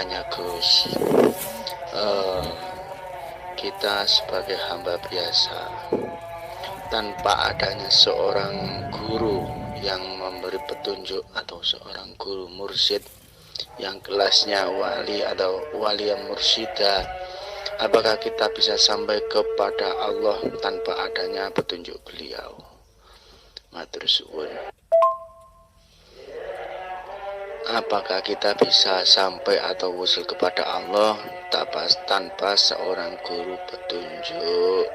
bertanya Gus, kita sebagai hamba biasa tanpa adanya seorang guru yang memberi petunjuk atau seorang guru mursyid yang kelasnya wali atau wali yang mursyida, apakah kita bisa sampai kepada Allah tanpa adanya petunjuk beliau? Matur suwun. Apakah kita bisa sampai atau wusul kepada Allah tanpa seorang guru petunjuk?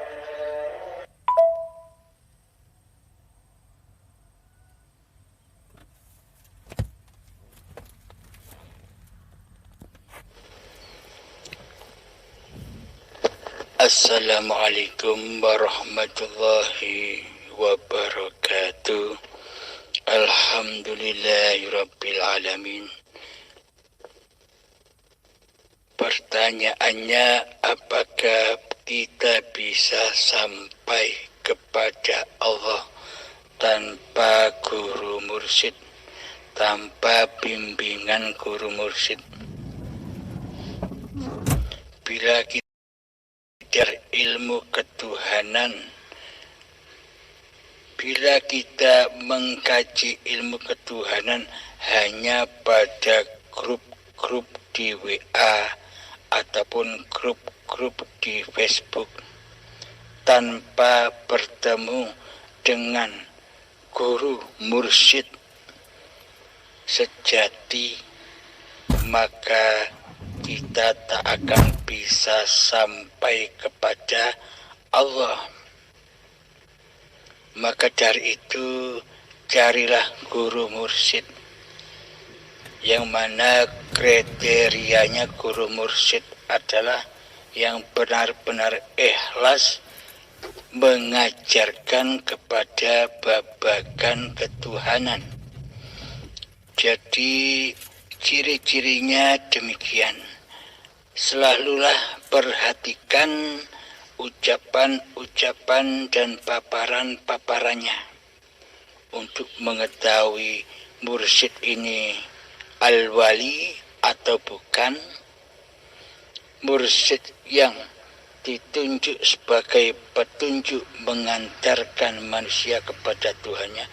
Assalamualaikum warahmatullahi wabarakatuh. Alhamdulillahirabbil alamin. Pertanyaannya, apakah kita bisa sampai kepada Allah tanpa guru mursyid, tanpa bimbingan guru mursyid? Bila kita ilmu ketuhanan, bila kita mengkaji ilmu ketuhanan hanya pada grup-grup di WA ataupun grup-grup di Facebook tanpa bertemu dengan guru mursyid sejati, maka kita tak akan bisa sampai kepada Allah. Maka dari itu, carilah guru mursyid, yang mana kriterianya guru mursyid adalah yang benar-benar ikhlas mengajarkan kepada babagan ketuhanan. Jadi ciri-cirinya demikian. Selalulah perhatikan ucapan-ucapan dan paparan-paparannya untuk mengetahui mursyid ini al-wali atau bukan, mursyid yang ditunjuk sebagai petunjuk mengantarkan manusia kepada Tuhannya.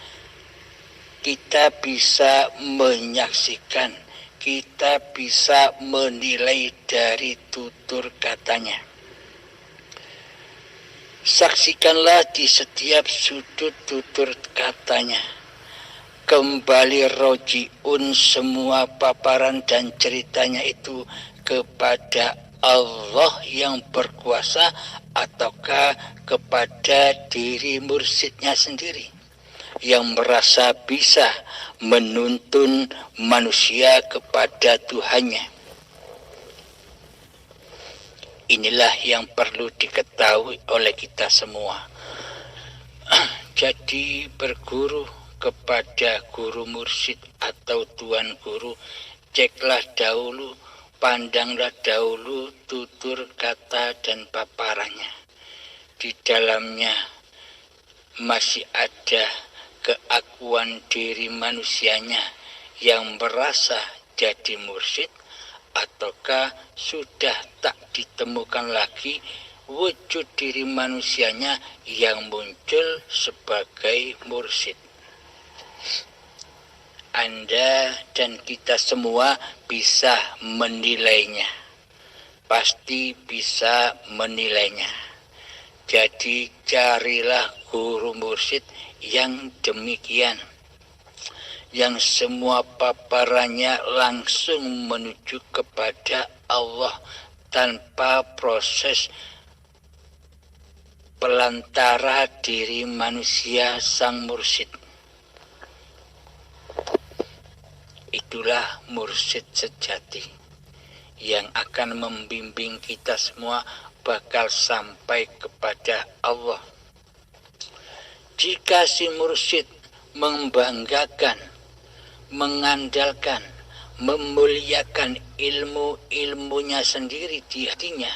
Kita bisa menyaksikan, kita bisa menilai dari tutur katanya. Saksikanlah di setiap sudut tutur katanya. Kembali rojiun semua paparan dan ceritanya itu kepada Allah yang berkuasa ataukah kepada diri mursyidnya sendiri yang merasa bisa menuntun manusia kepada Tuhannya. Inilah yang perlu diketahui oleh kita semua. Jadi berguru kepada guru mursyid atau tuan guru, ceklah dahulu, pandanglah dahulu tutur kata dan paparannya. Di dalamnya masih ada keakuan diri manusianya yang merasa jadi mursyid, ataukah sudah tak ditemukan lagi wujud diri manusianya yang muncul sebagai mursyid. Anda dan kita semua bisa menilainya, pasti bisa menilainya. Jadi carilah guru mursyid yang demikian, yang semua paparannya langsung menuju kepada Allah tanpa proses pelantara diri manusia sang mursyid. Itulah mursyid sejati yang akan membimbing kita semua bakal sampai kepada Allah. Jika si mursyid membanggakan, mengandalkan, memuliakan ilmu-ilmunya sendiri di hatinya,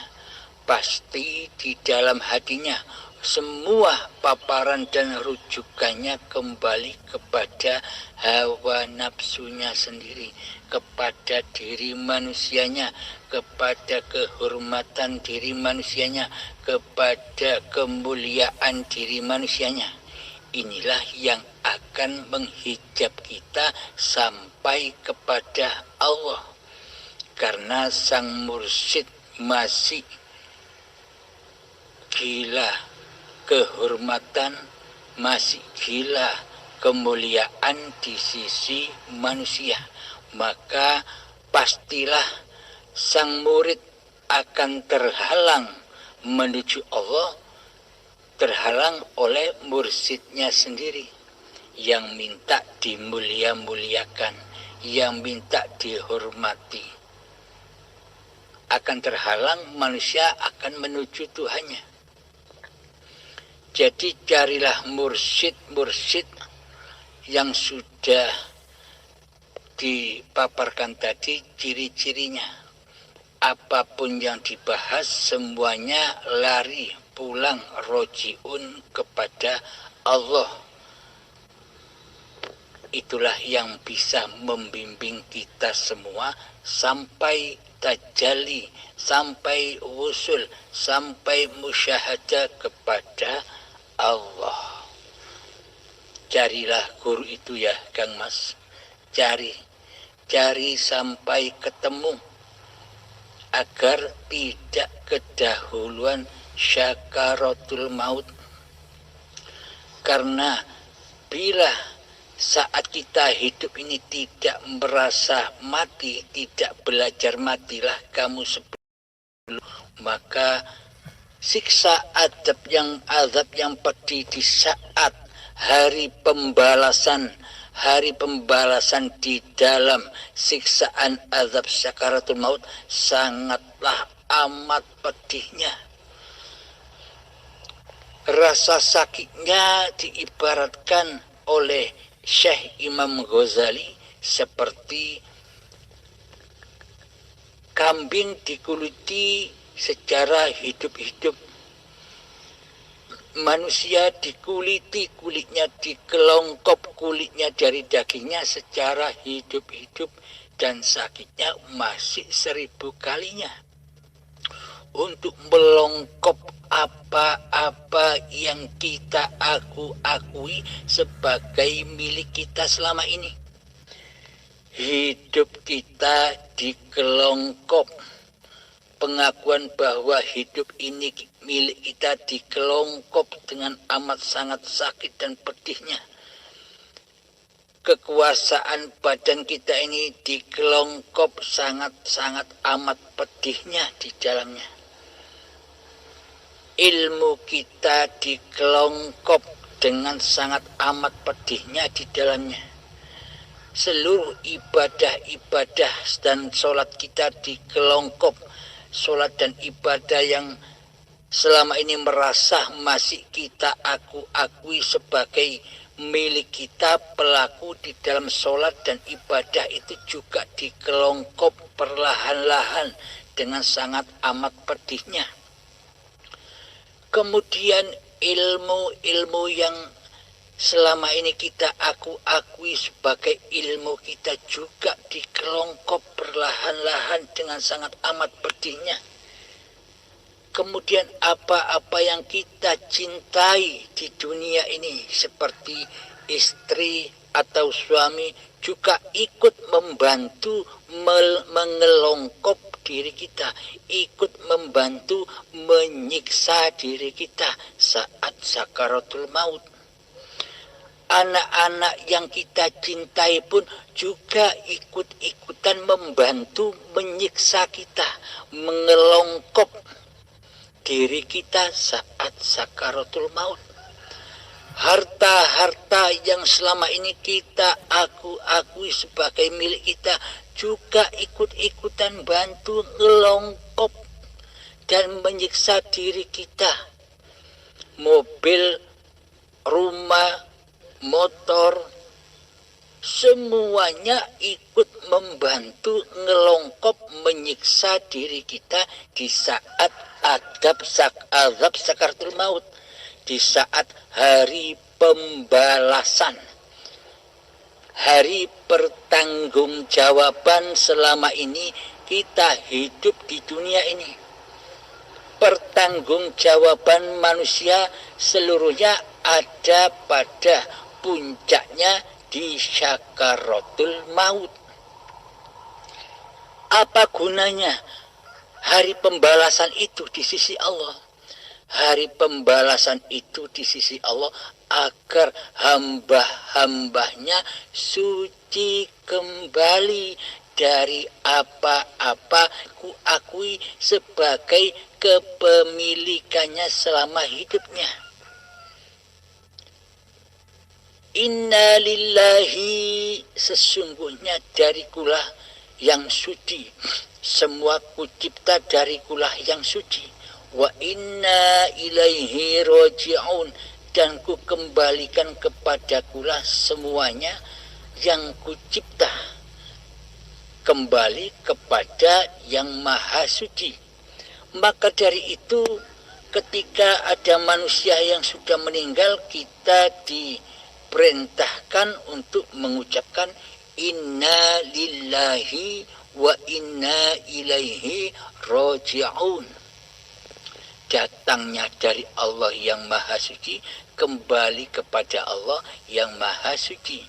pasti di dalam hatinya semua paparan dan rujukannya kembali kepada hawa nafsunya sendiri, kepada diri manusianya, kepada kehormatan diri manusianya, kepada kemuliaan diri manusianya. Inilah yang akan menghijab kita sampai kepada Allah. Karena sang mursyid masih gila kehormatan, masih gila kemuliaan di sisi manusia, maka pastilah sang murid akan terhalang menuju Allah, terhalang oleh mursyidnya sendiri yang minta dimulia-muliakan, yang minta dihormati. Akan terhalang, manusia akan menuju Tuhannya. Jadi carilah mursyid-mursyid yang sudah dipaparkan tadi ciri-cirinya. Apapun yang dibahas semuanya lari pulang rojiun kepada Allah. Itulah yang bisa membimbing kita semua sampai tajalli, sampai wusul, sampai musyahadah kepada Allah. Carilah guru itu ya Kang Mas. Cari sampai ketemu agar tidak kedahuluan syakaratul maut. Karena bila saat kita hidup ini tidak merasa mati, tidak belajar matilah kamu sebelum, maka siksa azab yang pedih di saat hari pembalasan di dalam siksaan azab sakaratul maut sangatlah amat pedihnya. Rasa sakitnya diibaratkan oleh Syekh Imam Ghazali seperti kambing dikuliti secara hidup-hidup. Manusia dikuliti kulitnya, dikelongkop kulitnya dari dagingnya secara hidup-hidup, dan sakitnya masih 1000 kalinya. Untuk melongkop apa-apa yang kita akui sebagai milik kita selama ini. Hidup kita dikelongkop. Pengakuan bahwa hidup ini milik kita dikelongkop dengan amat sangat sakit dan pedihnya. Kekuasaan badan kita ini dikelongkop sangat-sangat amat pedihnya di dalamnya. Ilmu kita dikelongkop dengan sangat amat pedihnya di dalamnya. Seluruh ibadah-ibadah dan sholat kita dikelongkop. Sholat dan ibadah yang selama ini merasa masih kita akui sebagai milik kita, pelaku di dalam sholat dan ibadah itu juga dikelongkop perlahan-lahan dengan sangat amat pedihnya. Kemudian ilmu-ilmu yang selama ini kita akui sebagai ilmu kita juga dikelongkop perlahan-lahan dengan sangat amat pedihnya. Kemudian apa-apa yang kita cintai di dunia ini seperti istri atau suami juga ikut membantu mengelongkop diri kita, ikut membantu menyiksa diri kita saat sakaratul maut. Anak-anak yang kita cintai pun juga ikut-ikutan membantu menyiksa kita, mengelongkop diri kita saat sakaratul maut. Harta-harta yang selama ini kita akui sebagai milik kita juga ikut-ikutan bantu ngelongkop dan menyiksa diri kita. Mobil, rumah, motor, semuanya ikut membantu ngelongkop menyiksa diri kita di saat azab sakaratul maut. di saat hari pembalasan, hari pertanggungjawaban selama ini kita hidup di dunia ini. Pertanggungjawaban manusia seluruhnya ada pada puncaknya di syakaratul maut. Apa gunanya hari pembalasan itu di sisi Allah? Hari pembalasan itu di sisi Allah agar hamba-hambanya suci kembali dari apa-apa ku akui sebagai kepemilikannya selama hidupnya. Inna lillahi, sesungguhnya darikulah yang suci, semua kucipta darikulah yang suci. Wa inna ilaihi roji'un, dan ku kembalikan kepadakulah semuanya yang kucipta, kembali kepada yang maha suci. Maka dari itu ketika ada manusia yang sudah meninggal, kita diperintahkan untuk mengucapkan inna lillahi wa inna ilaihi roji'un. Datangnya dari Allah yang maha suci, kembali kepada Allah yang maha suci.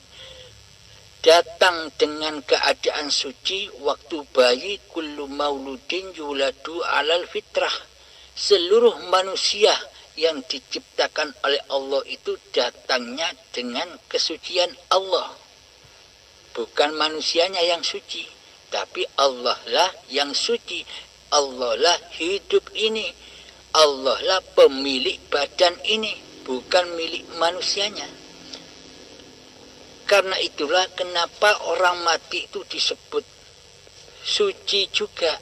Datang dengan keadaan suci waktu bayi, kullu mauludin yuladu alal fitrah. Seluruh manusia yang diciptakan oleh Allah itu datangnya dengan kesucian Allah. Bukan manusianya yang suci, tapi Allah lah yang suci. Allah lah hidup ini. Allah lah pemilik badan ini, bukan milik manusianya. Karena itulah kenapa orang mati itu disebut suci juga.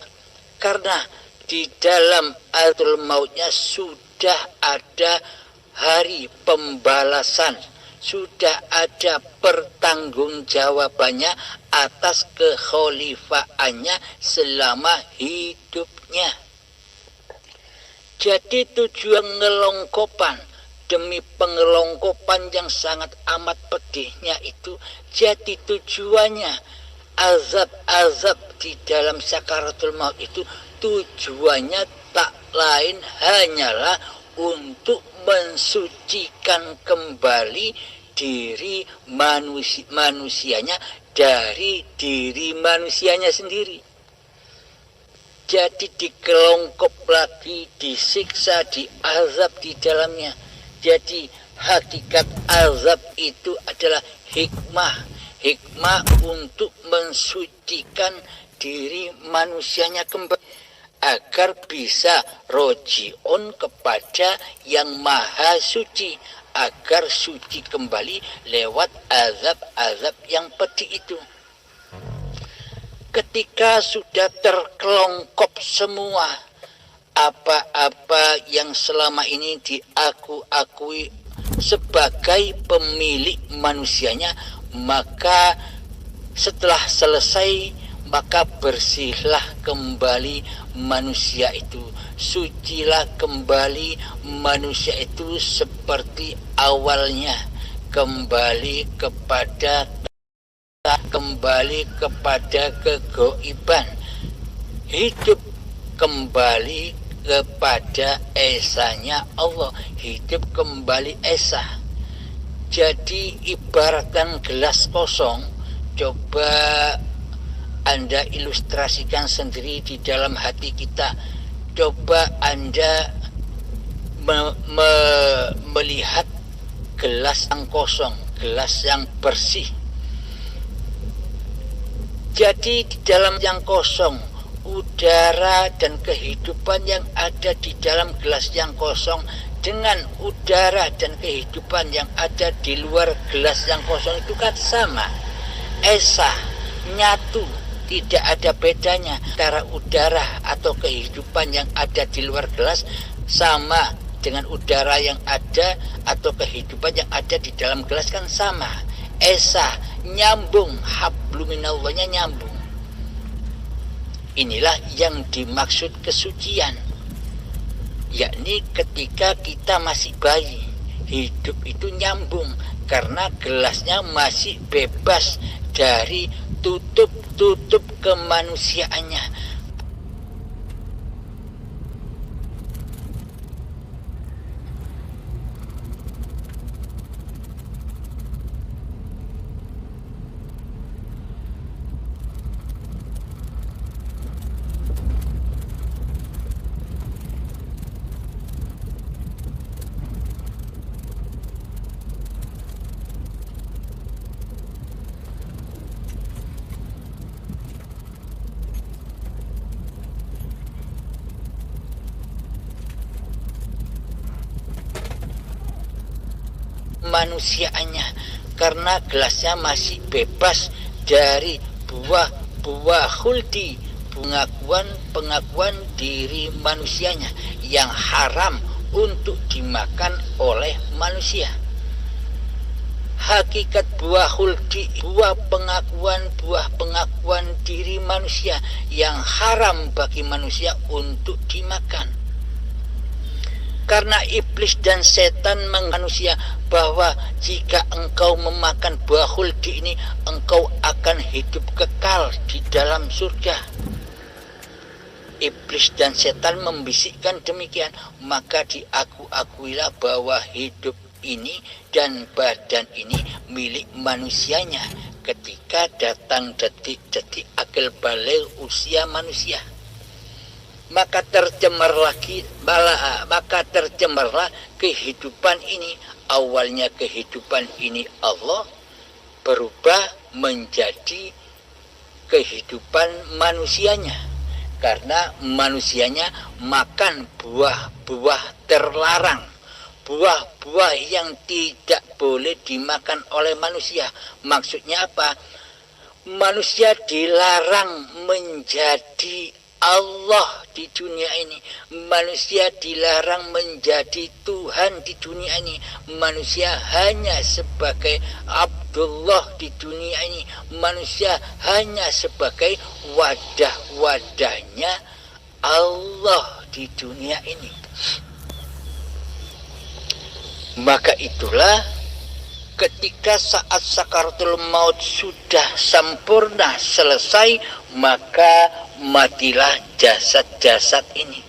Karena di dalam ayatul mautnya sudah ada hari pembalasan, sudah ada pertanggungjawabannya atas kekhalifaannya selama hidupnya. Jadi tujuan ngelongkopan demi pengelongkopan yang sangat amat pedihnya itu, jadi tujuannya azab-azab di dalam sakaratul maut itu tujuannya tak lain hanyalah untuk mensucikan kembali diri manusianya dari diri manusianya sendiri. Jadi dikelongkop lagi, disiksa, diazab di dalamnya. Jadi hakikat azab itu adalah hikmah. Hikmah untuk mensucikan diri manusianya kembali, agar bisa roji'un kepada yang maha suci, agar suci kembali lewat azab-azab yang pedih itu. Ketika sudah terkelongkop semua apa-apa yang selama ini diakui sebagai pemilik manusianya, maka setelah selesai, maka bersihlah kembali manusia itu, sucilah kembali manusia itu seperti awalnya, kembali kepada kegoiban, hidup kembali kepada esanya Allah, hidup kembali esa. Jadi ibaratkan gelas kosong, coba Anda ilustrasikan sendiri di dalam hati kita. Coba Anda melihat gelas yang kosong, gelas yang bersih. Jadi di dalam yang kosong, udara dan kehidupan yang ada di dalam gelas yang kosong dengan udara dan kehidupan yang ada di luar gelas yang kosong itu kan sama, esa, nyatu, tidak ada bedanya antara udara atau kehidupan yang ada di luar gelas sama dengan udara yang ada atau kehidupan yang ada di dalam gelas kan sama, esa, nyambung, habluminallahnya nyambung. Inilah yang dimaksud kesucian, yakni ketika kita masih bayi, hidup itu nyambung karena gelasnya masih bebas dari tutup kemanusiaannya. Manusiaannya karena gelasnya masih bebas dari buah khuldi, pengakuan diri manusianya yang haram untuk dimakan oleh manusia. Hakikat buah khuldi, buah pengakuan diri manusia yang haram bagi manusia untuk dimakan. Karena iblis dan setan manusia bahwa jika engkau memakan buah khuldi ini, engkau akan hidup kekal di dalam surga. Iblis dan setan membisikkan demikian, maka akuilah bahwa hidup ini dan badan ini milik manusianya ketika datang detik-detik akil balik usia manusia. Maka tercemarlah kehidupan ini. Awalnya kehidupan ini Allah berubah menjadi kehidupan manusianya, karena manusianya makan buah-buah terlarang, buah-buah yang tidak boleh dimakan oleh manusia. Maksudnya apa? Manusia dilarang menjadi Allah di dunia ini. Manusia dilarang menjadi Tuhan di dunia ini. Manusia hanya sebagai Abdullah di dunia ini. Manusia hanya sebagai wadah-wadahnya Allah di dunia ini. Maka itulah ketika saat sakaratul maut sudah sempurna selesai, maka matilah jasad-jasad ini.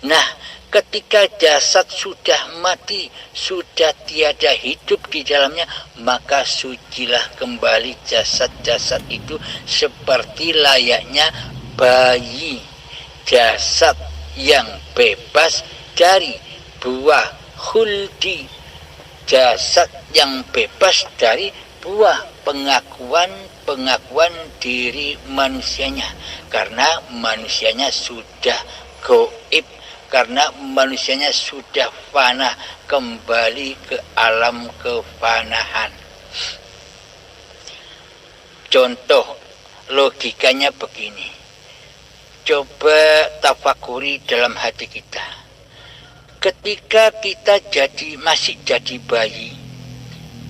Nah, ketika jasad sudah mati, sudah tiada hidup di dalamnya, maka sucilah kembali jasad-jasad itu seperti layaknya bayi, jasad yang bebas dari buah khuldi, jasad yang bebas dari buah pengakuan diri manusianya, karena manusianya sudah gaib, karena manusianya sudah fana, kembali ke alam kefanahan. Contoh logikanya begini, coba tafakuri dalam hati kita. Ketika kita masih jadi bayi,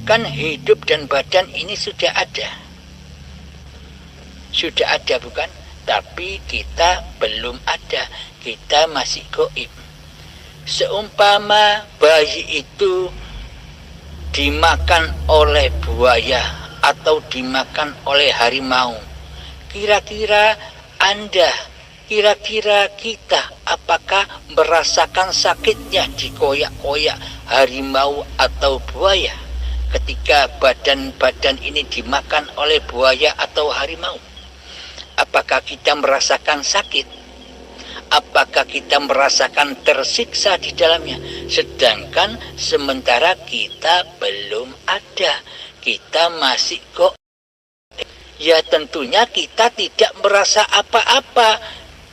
kan hidup dan badan ini sudah ada bukan? Tapi kita belum ada, kita masih gaib. Seumpama bayi itu dimakan oleh buaya atau dimakan oleh harimau, kira-kira kita apakah merasakan sakitnya dikoyak-koyak harimau atau buaya ketika badan ini dimakan oleh buaya atau harimau? Apakah kita merasakan sakit? Apakah kita merasakan tersiksa di dalamnya? Sedangkan sementara kita belum ada, kita masih kok. Ya tentunya kita tidak merasa apa-apa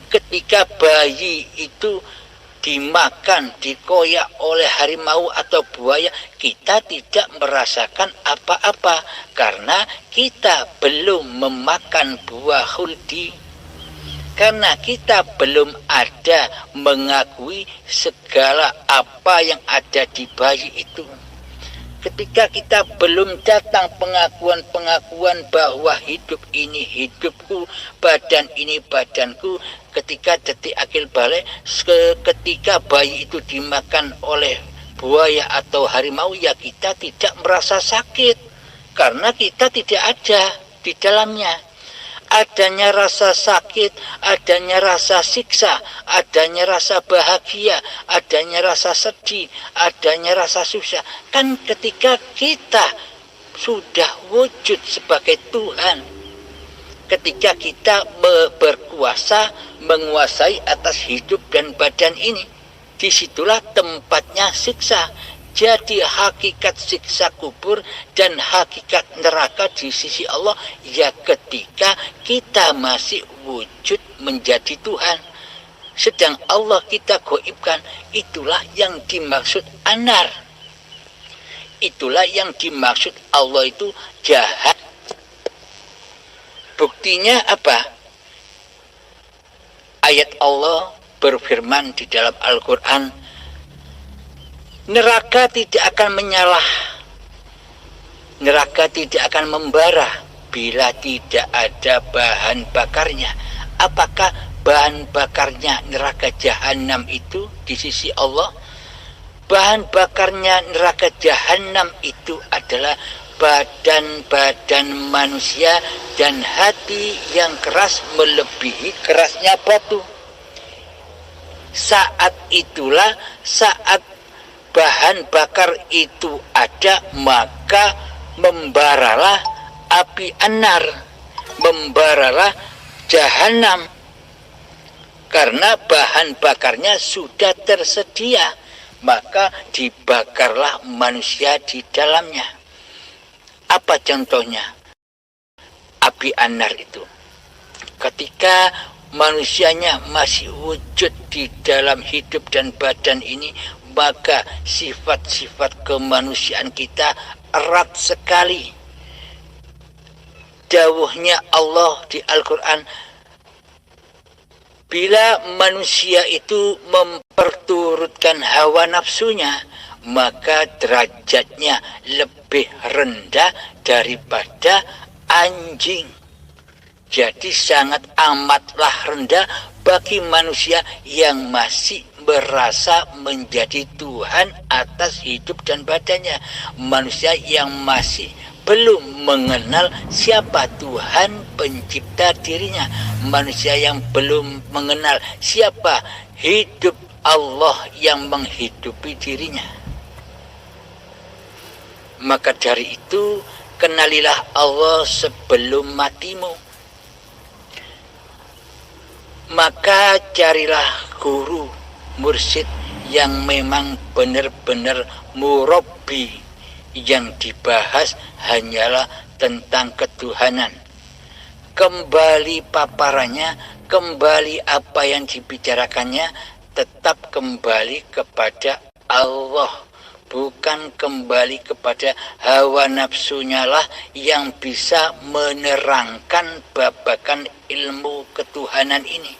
ketika bayi itu dimakan, dikoyak oleh harimau atau buaya. Kita tidak merasakan apa-apa karena kita belum memakan buah khuldi, karena kita belum ada mengakui segala apa yang ada di bayi itu. Ketika kita belum datang pengakuan bahwa hidup ini hidupku, badan ini badanku, ketika detik akil balik, ketika bayi itu dimakan oleh buaya atau harimau, ya kita tidak merasa sakit karena kita tidak ada di dalamnya. Adanya rasa sakit, adanya rasa siksa, adanya rasa bahagia, adanya rasa sedih, adanya rasa susah, kan ketika kita sudah wujud sebagai Tuhan, ketika kita berkuasa, menguasai atas hidup dan badan ini, disitulah tempatnya siksa. Jadi hakikat siksa kubur dan hakikat neraka di sisi Allah ya ketika kita masih wujud menjadi Tuhan. Sedang Allah kita goibkan, itulah yang dimaksud anar. Itulah yang dimaksud Allah itu jahat. Buktinya apa? Ayat Allah berfirman di dalam Al-Quran, neraka tidak akan menyalah, neraka tidak akan membara bila tidak ada bahan bakarnya. Apakah bahan bakarnya neraka jahanam itu di sisi Allah? Bahan bakarnya neraka jahanam itu adalah badan-badan manusia dan hati yang keras melebihi kerasnya batu. Saat itulah, saat bahan bakar itu ada, maka membaralah api anar, membaralah jahanam, karena bahan bakarnya sudah tersedia, maka dibakarlah manusia di dalamnya. Apa contohnya? Api anar itu ketika manusianya masih wujud di dalam hidup dan badan ini, maka sifat-sifat kemanusiaan kita erat sekali. Dawuhnya Allah di Al-Quran, bila manusia itu memperturutkan hawa nafsunya, maka derajatnya lebih rendah daripada anjing. Jadi sangat amatlah rendah bagi manusia yang masih merasa menjadi Tuhan atas hidup dan badannya. Manusia yang masih belum mengenal siapa Tuhan pencipta dirinya. Manusia yang belum mengenal siapa hidup Allah yang menghidupi dirinya. Maka dari itu, kenalilah Allah sebelum matimu. Maka carilah guru, mursyid yang memang benar-benar murabbi. Yang dibahas hanyalah tentang ketuhanan. Kembali paparannya, kembali apa yang dibicarakannya, tetap kembali kepada Allah. Bukan kembali kepada hawa nafsunya lah yang bisa menerangkan babakan ilmu ketuhanan ini.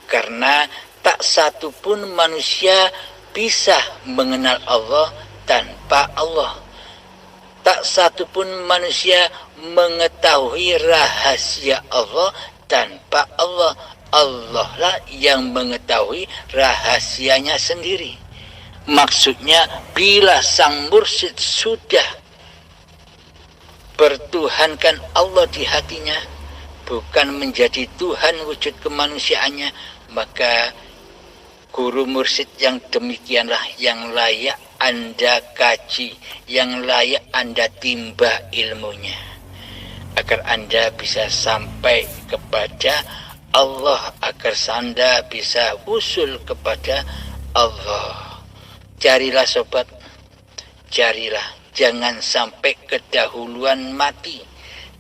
Karena tak satu pun manusia bisa mengenal Allah tanpa Allah. Tak satu pun manusia mengetahui rahasia Allah tanpa Allah. Allah lah yang mengetahui rahasianya sendiri. Maksudnya, bila sang mursyid sudah bertuhankan Allah di hatinya, bukan menjadi Tuhan wujud kemanusiaannya, maka guru mursyid yang demikianlah yang layak Anda kaji, yang layak Anda timba ilmunya, agar Anda bisa sampai kepada Allah, agar Anda bisa usul kepada Allah. Carilah sobat, carilah, jangan sampai kedahuluan mati,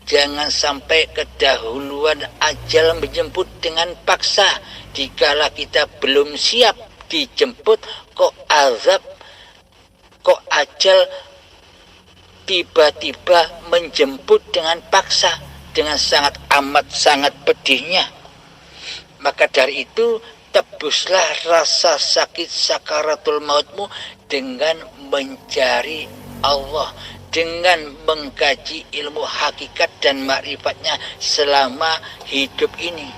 jangan sampai kedahuluan ajal menjemput dengan paksa. Dikala kita belum siap dijemput, kok azab, kok ajal tiba-tiba menjemput dengan paksa, dengan sangat amat sangat pedihnya. Maka dari itu, tebuslah rasa sakit sakaratul mautmu dengan mencari Allah, dengan mengkaji ilmu hakikat dan makrifatnya selama hidup ini.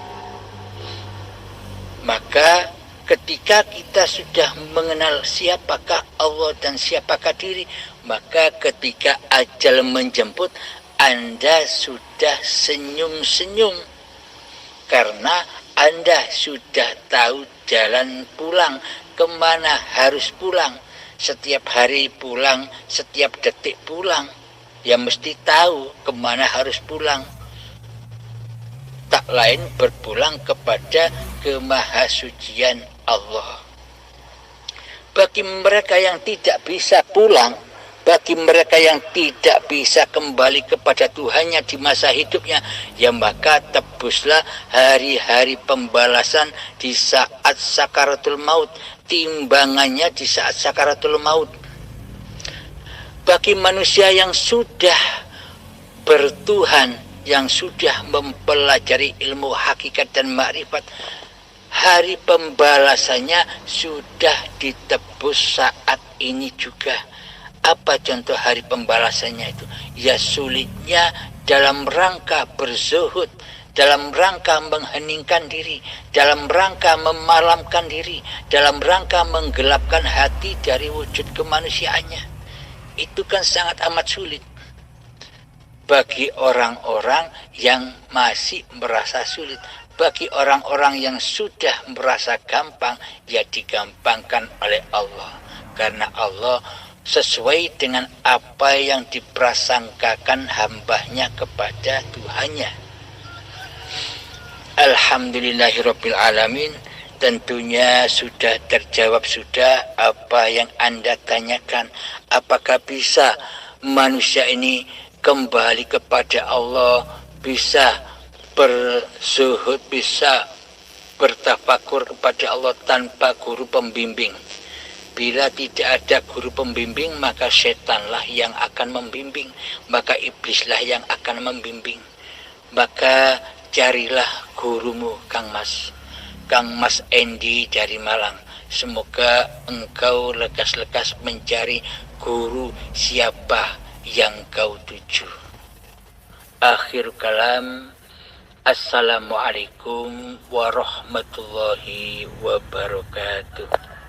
Maka Ketika kita sudah mengenal siapakah Allah dan siapakah diri, maka ketika ajal menjemput, Anda sudah senyum-senyum karena Anda sudah tahu jalan pulang, kemana harus pulang. Setiap hari pulang, setiap detik pulang, ya mesti tahu kemana harus pulang. Tak lain berpulang kepada kemahasucian Allah. Bagi mereka yang tidak bisa pulang, bagi mereka yang tidak bisa kembali kepada Tuhannya di masa hidupnya, ya maka tebuslah hari-hari pembalasan di saat sakaratul maut, timbangannya di saat sakaratul maut. Bagi manusia yang sudah bertuhan, yang sudah mempelajari ilmu hakikat dan makrifat, hari pembalasannya sudah ditebus saat ini juga. Apa contoh hari pembalasannya itu? Ya sulitnya dalam rangka berzuhud, dalam rangka mengheningkan diri, dalam rangka memalamkan diri, dalam rangka menggelapkan hati dari wujud kemanusiaannya. Itu kan sangat amat sulit bagi orang-orang yang masih merasa sulit. Bagi orang-orang yang sudah merasa gampang, ya digampangkan oleh Allah. Karena Allah sesuai dengan apa yang diprasangkakan hambanya kepada Tuhannya. Alhamdulillahirabbil alamin. Tentunya sudah terjawab sudah apa yang Anda tanyakan. Apakah bisa manusia ini kembali kepada Allah, bisa berzuhud, bisa bertafakur kepada Allah tanpa guru pembimbing? Bila tidak ada guru pembimbing, maka setanlah yang akan membimbing, maka iblislah yang akan membimbing. Maka carilah gurumu, Kang Mas Endi dari Malang. Semoga engkau lekas-lekas mencari guru siapa yang kau tuju. Akhir kalam, Assalamualaikum warahmatullahi wabarakatuh.